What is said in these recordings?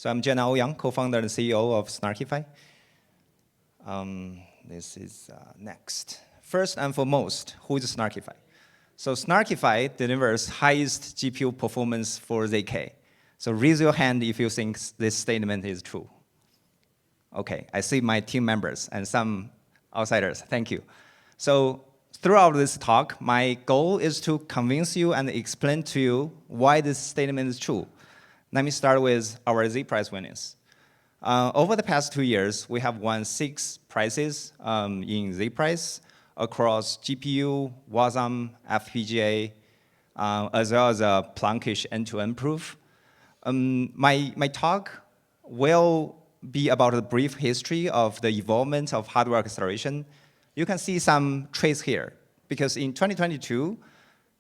So I'm Jiannan Ouyang, co-founder and CEO of Snarkify. This is next. First and foremost, who is Snarkify? So Snarkify delivers highest GPU performance for ZK. So raise your hand if you think this statement is true. Okay, I see my team members and some outsiders. Thank you. So throughout this talk, my goal is to convince you and explain to you why this statement is true. Let me start with our Z prize winnings. Over the past 2 years, we have won 6 prizes in Z prize across GPU, WASM, FPGA, as well as a Plankish end-to-end proof. My talk will be about a brief history of the evolvement of hardware acceleration. You can see some traits here, because in 2022,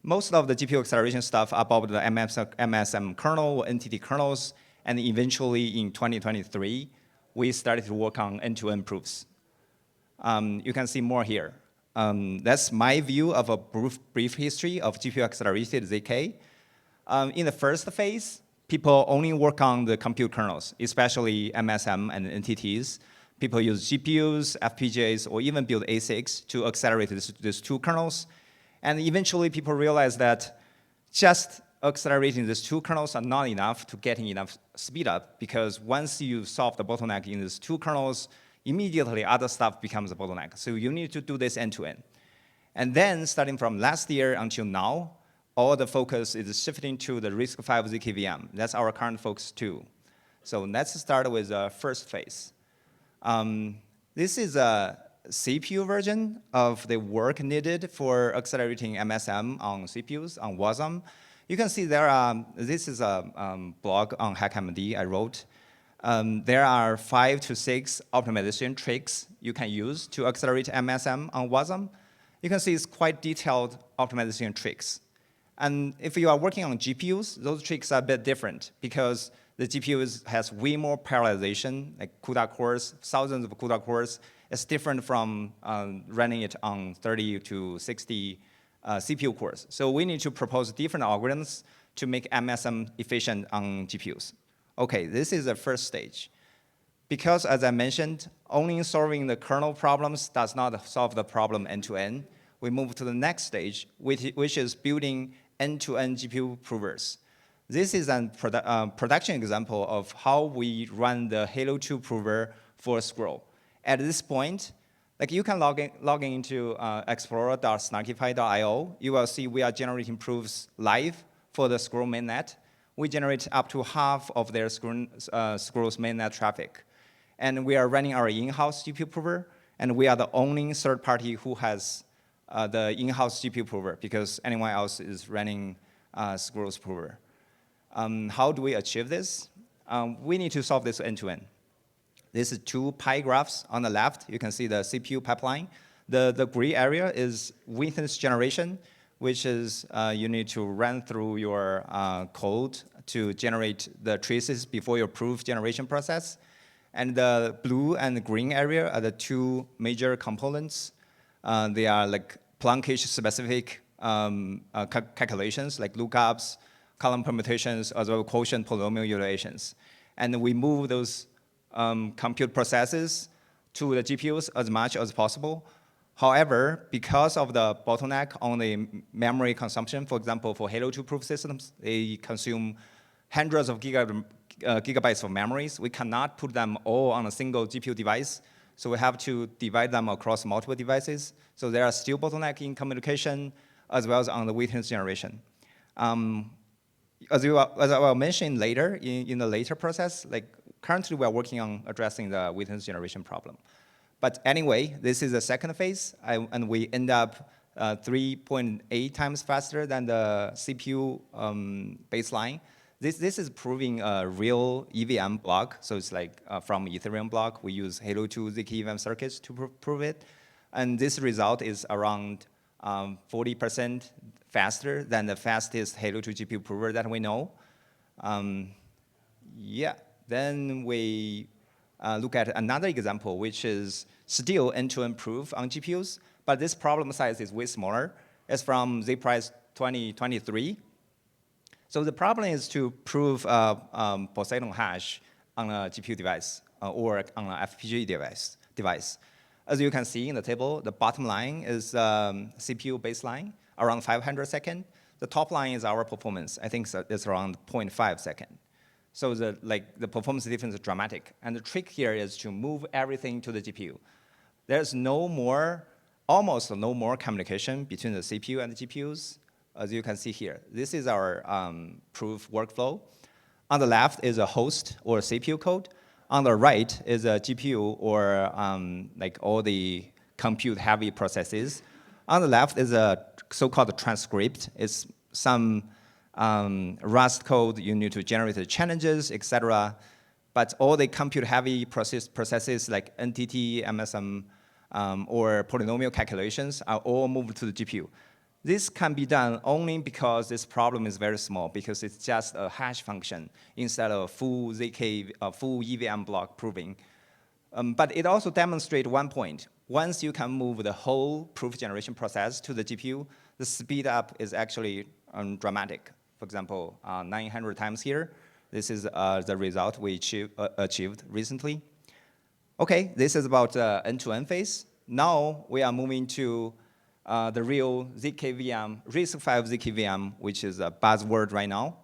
most of the GPU acceleration stuff about the MSM kernel, NTT kernels, and eventually in 2023, we started to work on end-to-end proofs. You can see more here. That's my view of a brief history of GPU accelerated ZK. In the first phase, people only work on the compute kernels, especially MSM and NTTs. People use GPUs, FPGAs, or even build ASICs to accelerate these 2 kernels. And eventually, people realize that just accelerating these 2 kernels are not enough to getting enough speed up, because once you solve the bottleneck in these 2 kernels, immediately other stuff becomes a bottleneck. So you need to do this end-to-end. And then, starting from last year until now, all the focus is shifting to the RISC-V zkVM. That's our current focus too. So let's start with the first phase. This is a CPU version of the work needed for accelerating MSM on CPUs, on WASM. You can see this is a blog on HackMD I wrote. There are 5 to 6 optimization tricks you can use to accelerate MSM on WASM. You can see it's quite detailed optimization tricks. And if you are working on GPUs, those tricks are a bit different, because the GPU has way more parallelization, like CUDA cores, thousands of CUDA cores. It's different from running it on 30 to 60 CPU cores. So we need to propose different algorithms to make MSM efficient on GPUs. Okay, this is the first stage. Because, as I mentioned, only solving the kernel problems does not solve the problem end-to-end. We move to the next stage, which is building end-to-end GPU provers. This is a production example of how we run the Halo 2 prover for Scroll. At this point, like, you can log in into explorer.snarkify.io. You will see we are generating proofs live for the Scroll mainnet. We generate up to half of their Scroll's mainnet traffic. And we are running our in-house GPU prover, and we are the only third party who has the in-house GPU prover, because anyone else is running Scroll's prover. How do we achieve this? We need to solve this end-to-end. This is 2 pie graphs. On the left, you can see the CPU pipeline. The gray area is witness generation, which is you need to run through your code to generate the traces before your proof generation process. And the blue and the green area are the 2 major components. They are like Plankish specific calculations, like lookups, column permutations, as well as quotient polynomial utilizations. And we move those compute processes to the GPUs as much as possible. However, because of the bottleneck on the memory consumption, for example, for Halo 2 proof systems, they consume hundreds of gigabytes of memories. We cannot put them all on a single GPU device, so we have to divide them across multiple devices. So there are still bottlenecks in communication, as well as on the witness generation. As I will mention later, in the later process, like, currently we are working on addressing the witness generation problem. But anyway, this is the second phase, and we end up 3.8 times faster than the CPU baseline. This is proving a real EVM block, so it's like from Ethereum block. We use Halo 2 zkVM circuits to prove it. And this result is around 40% faster than the fastest Halo 2 GPU prover that we know. Then we look at another example, which is still end-to-end proof on GPUs, but this problem size is way smaller. It's from ZPrice 2023. So the problem is to prove Poseidon hash on a GPU device or on an FPGA device. As you can see in the table, the bottom line is CPU baseline, around 500 seconds. The top line is our performance. I think it's around 0.5 seconds. So the performance difference is dramatic. And the trick here is to move everything to the GPU. There's almost no more communication between the CPU and the GPUs, as you can see here. This is our proof workflow. On the left is a host or CPU code. On the right is a GPU or like all the compute-heavy processes. On the left is a so-called transcript. It's some Rust code you need to generate the challenges, etc. But all the compute-heavy processes like NTT, MSM, or polynomial calculations are all moved to the GPU. This can be done only because this problem is very small, because it's just a hash function instead of full full EVM block proving. But it also demonstrates one point. Once you can move the whole proof generation process to the GPU, the speed up is actually dramatic. For example, 900 times here. This is the result we achieved recently. Okay, this is about the end-to-end phase. Now we are moving to the real zkVM, RISC-V zkVM, which is a buzzword right now.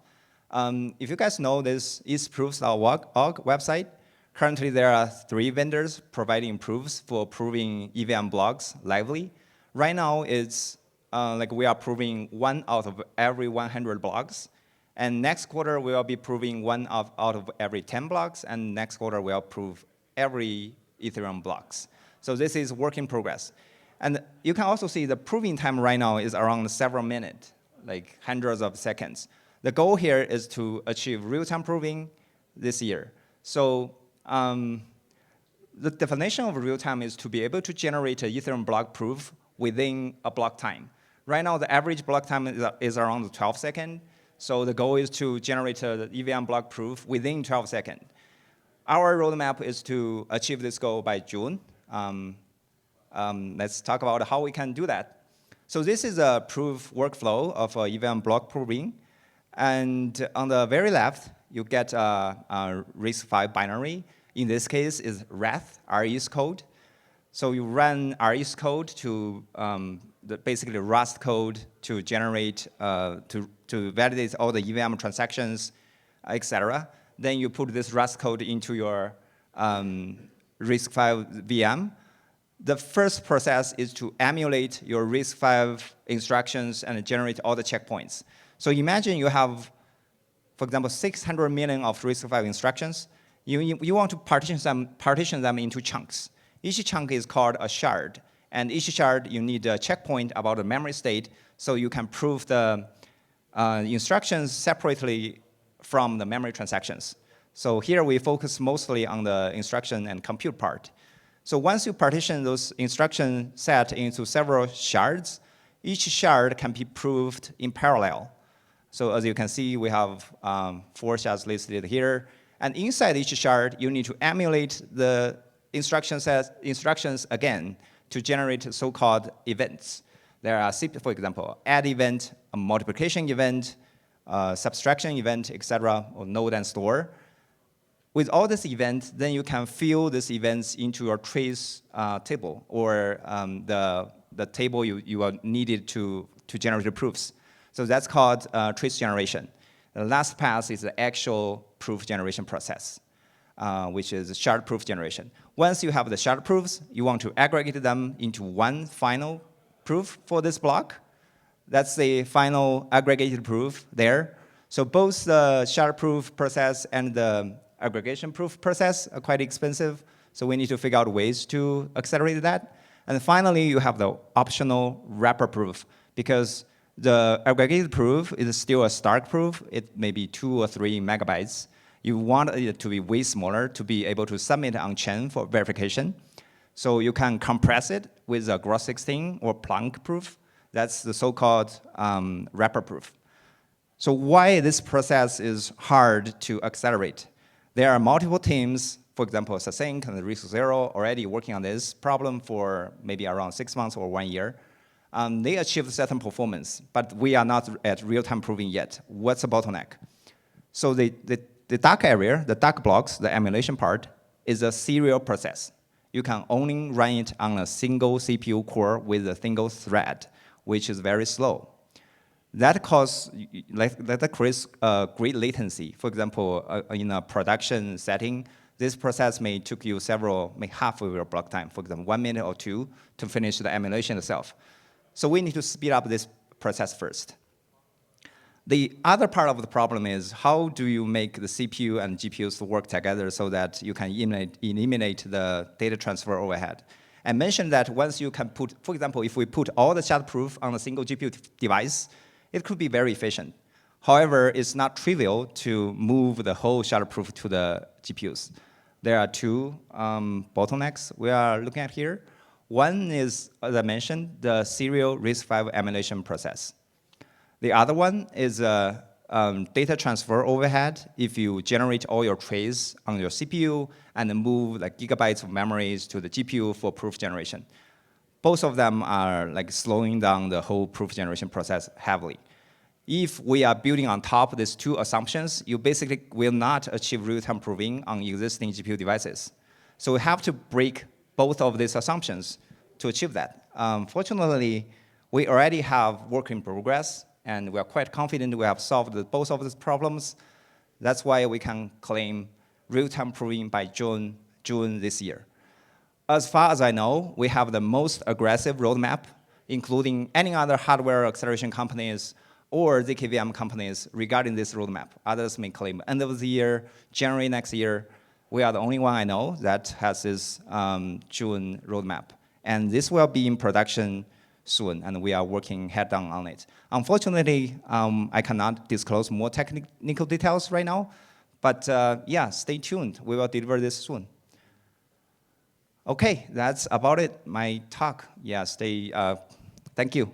If you guys know this isproofs.org website, currently there are 3 vendors providing proofs for proving EVM blocks lively. Right now it's like we are proving 1 out of every 100 blocks. And next quarter we will be proving 1 out of every 10 blocks. And next quarter we'll prove every Ethereum blocks. So this is work in progress. And you can also see the proving time right now is around several minutes, like hundreds of seconds. The goal here is to achieve real-time proving this year. So the definition of real-time is to be able to generate an Ethereum block proof within a block time. Right now, the average block time is around 12 seconds. So the goal is to generate an EVM block proof within 12 seconds. Our roadmap is to achieve this goal by June. Let's talk about how we can do that. So this is a proof workflow of EVM block proving. And on the very left, you get a RISC-V binary. In this case, is RETH, RES code. So you run RES code to basically Rust code to generate, to validate all the EVM transactions, etc. Then you put this Rust code into your RISC-V VM. The first process is to emulate your RISC-V instructions and generate all the checkpoints. So imagine you have, for example, 600 million of RISC-V instructions. You want to partition them into chunks. Each chunk is called a shard. And each shard, you need a checkpoint about the memory state so you can prove the instructions separately from the memory transactions. So here we focus mostly on the instruction and compute part. So once you partition those instruction set into several shards, each shard can be proved in parallel. So as you can see, we have 4 shards listed here. And inside each shard, you need to emulate the instructions again to generate so-called events. There are, for example, add event, a multiplication event, subtraction event, etc., or node and store. With all these events, then you can fill these events into your trace table or the table you are needed to generate the proofs. So that's called trace generation. The last pass is the actual proof generation process, which is shard proof generation. Once you have the shard proofs, you want to aggregate them into one final proof for this block. That's the final aggregated proof there. So both the shard proof process and the aggregation proof process are quite expensive. So we need to figure out ways to accelerate that. And finally, you have the optional wrapper proof, because the aggregated proof is still a Stark proof. It may be 2 or 3 megabytes. You want it to be way smaller to be able to submit on-chain for verification. So you can compress it with a Gross16 or Planck proof. That's the so-called wrapper proof. So why this process is hard to accelerate? There are multiple teams, for example, Sasync and RISC-0 already working on this problem for maybe around 6 months or 1 year. They achieved certain performance, but we are not at real-time proving yet. What's the bottleneck? So the the dark area, the dark blocks, the emulation part, is a serial process. You can only run it on a single CPU core with a single thread, which is very slow. That creates great latency. For example, in a production setting, this process may take you half of your block time, for example, 1 minute or 2 to finish the emulation itself. So we need to speed up this process first. The other part of the problem is how do you make the CPU and GPUs work together so that you can eliminate the data transfer overhead. I mentioned that once you can put, for example, if we put all the shatterproof on a single GPU device, it could be very efficient. However, it's not trivial to move the whole shatterproof to the GPUs. There are two bottlenecks we are looking at here. One is, as I mentioned, the serial RISC-V emulation process. The other one is data transfer overhead. If you generate all your trays on your CPU and then move like gigabytes of memories to the GPU for proof generation. Both of them are like slowing down the whole proof generation process heavily. If we are building on top of these two assumptions, you basically will not achieve real-time proving on existing GPU devices. So we have to break both of these assumptions to achieve that. Fortunately, we already have work in progress, and we are quite confident we have solved both of these problems. That's why we can claim real-time proving by June this year. As far as I know, we have the most aggressive roadmap, including any other hardware acceleration companies or zkVM companies regarding this roadmap. Others may claim end of the year, January next year. We are the only one I know that has this June roadmap. And this will be in production soon, and we are working head-on on it. Unfortunately, I cannot disclose more technical details right now, but yeah, stay tuned. We will deliver this soon. Okay, that's about it, my talk. Yeah, thank you.